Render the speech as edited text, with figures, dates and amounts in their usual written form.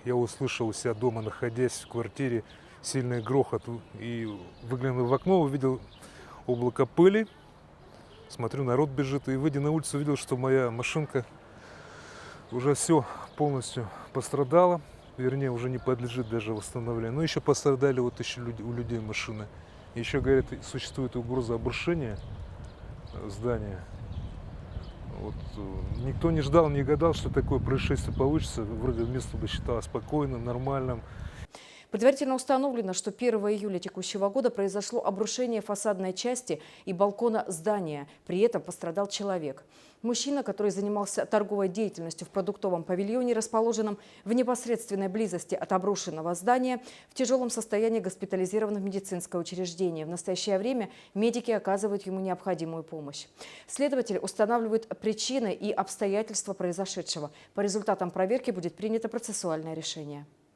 я услышал у себя дома, находясь в квартире, сильный грохот. И выглянув в окно, увидел облако пыли. Смотрю, народ бежит. И, выйдя на улицу, увидел, что моя машинка уже все полностью пострадала. Вернее, уже не подлежит даже восстановлению. Но еще пострадали вот еще у людей машины. Еще, говорят, существует угроза обрушения здания. Вот, никто не ждал, не гадал, что такое происшествие получится. Вроде место бы считалось спокойным, нормальным. Предварительно установлено, что 1 июля текущего года произошло обрушение фасадной части и балкона здания. При этом пострадал человек. Мужчина, который занимался торговой деятельностью в продуктовом павильоне, расположенном в непосредственной близости от обрушенного здания, в тяжелом состоянии госпитализирован в медицинское учреждение. В настоящее время медики оказывают ему необходимую помощь. Следователи устанавливают причины и обстоятельства произошедшего. По результатам проверки будет принято процессуальное решение.